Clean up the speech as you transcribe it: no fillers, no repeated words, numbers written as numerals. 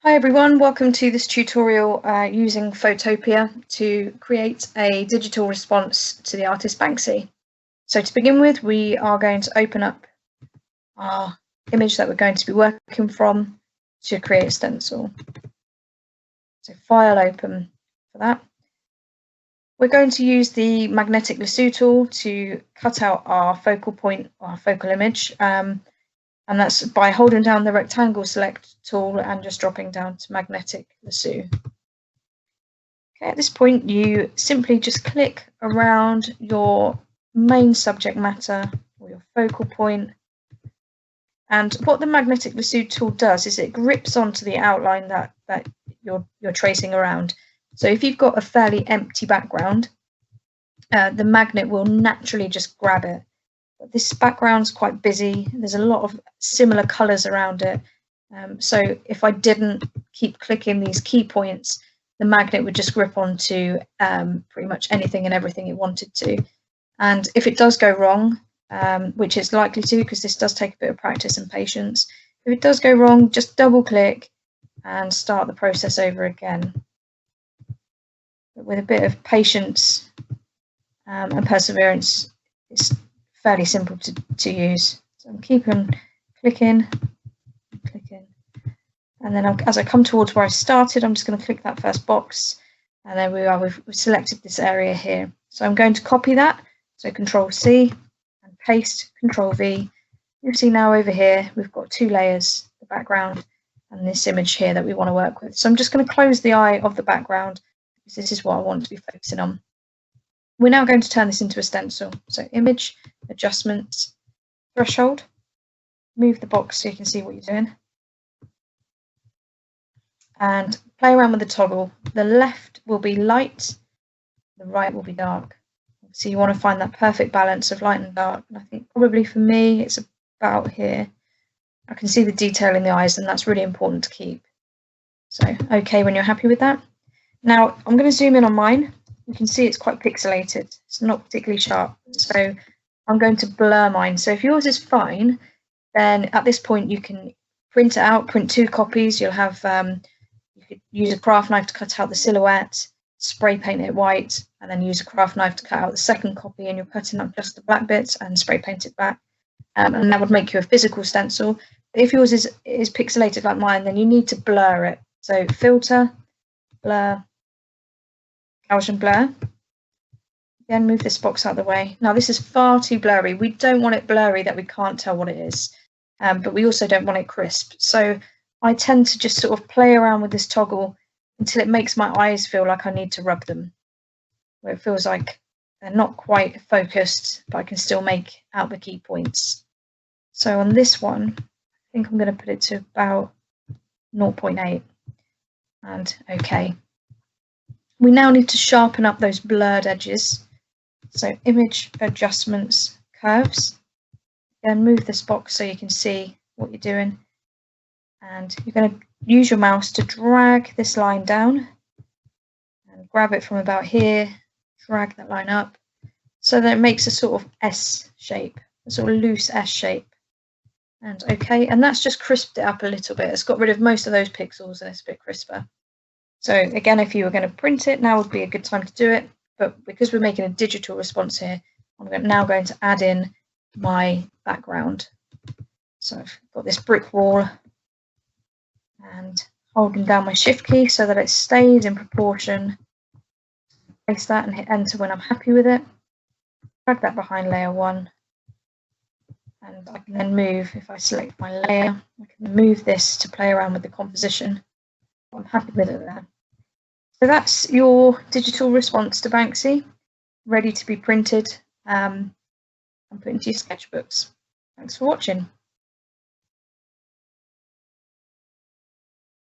Hi everyone, welcome to this tutorial using Photopea to create a digital response to the artist Banksy. So to begin with, we are going to open up our image that we're going to be working from to create a stencil. So file open for that. We're going to use the magnetic lasso tool to cut out our focal point, our focal image. And that's by holding down the rectangle select tool and just dropping down to magnetic lasso. Okay, at this point, you simply just click around your main subject matter or your focal point. And what the magnetic lasso tool does is it grips onto the outline that you're tracing around. So if you've got a fairly empty background, the magnet will naturally just grab it. But this background's quite busy. There's a lot of similar colours around it. So if I didn't keep clicking these key points, the magnet would just grip onto pretty much anything and everything it wanted to. And if it does go wrong, which it's likely to because this does take a bit of practice and patience, if it does go wrong, just double click and start the process over again. But with a bit of patience and perseverance, it's fairly simple to use. So I'm keeping clicking, and then as I come towards where I started, I'm just going to click that first box, and there we are. We've selected this area here. So I'm going to copy that. So Control C and paste, Control V. You'll see now over here we've got two layers: the background and this image here that we want to work with. So I'm just going to close the eye of the background because this is what I want to be focusing on. We're now going to turn this into a stencil. So Image, Adjustments, Threshold. Move the box so you can see what you're doing. And play around with the toggle. The left will be light, the right will be dark. So you want to find that perfect balance of light and dark. And I think probably for me, it's about here. I can see the detail in the eyes, and that's really important to keep. So, okay, when you're happy with that. Now, I'm going to zoom in on mine. You can see it's quite pixelated. It's not particularly sharp. So I'm going to blur mine. So if yours is fine, then at this point you can print it out, print two copies. You'll have, you could use a craft knife to cut out the silhouette, spray paint it white, and then use a craft knife to cut out the second copy, and you're cutting up just the black bits and spray paint it back. And that would make you a physical stencil. If yours is pixelated like mine, then you need to blur it. So Filter, Blur, Gaussian blur. Again, move this box out of the way. Now this is far too blurry. We don't want it blurry that we can't tell what it is, but we also don't want it crisp. So I tend to just sort of play around with this toggle until it makes my eyes feel like I need to rub them, where it feels like they're not quite focused, but I can still make out the key points. So on this one, I think I'm going to put it to about 0.8 and okay. We now need to sharpen up those blurred edges. So Image, Adjustments, Curves. Then move this box so you can see what you're doing. And you're going to use your mouse to drag this line down and grab it from about here, drag that line up so that it makes a sort of S shape, a sort of loose S shape. And okay, and that's just crisped it up a little bit. It's got rid of most of those pixels and it's a bit crisper. So again, if you were going to print it, now would be a good time to do it. But because we're making a digital response here, I'm now going to add in my background. So I've got this brick wall and holding down my Shift key so that it stays in proportion. Place that and hit Enter when I'm happy with it. Drag that behind layer 1. And I can then move, if I select my layer, I can move this to play around with the composition. I'm happy with it there. So that's your digital response to Banksy, ready to be printed and put into your sketchbooks. Thanks for watching.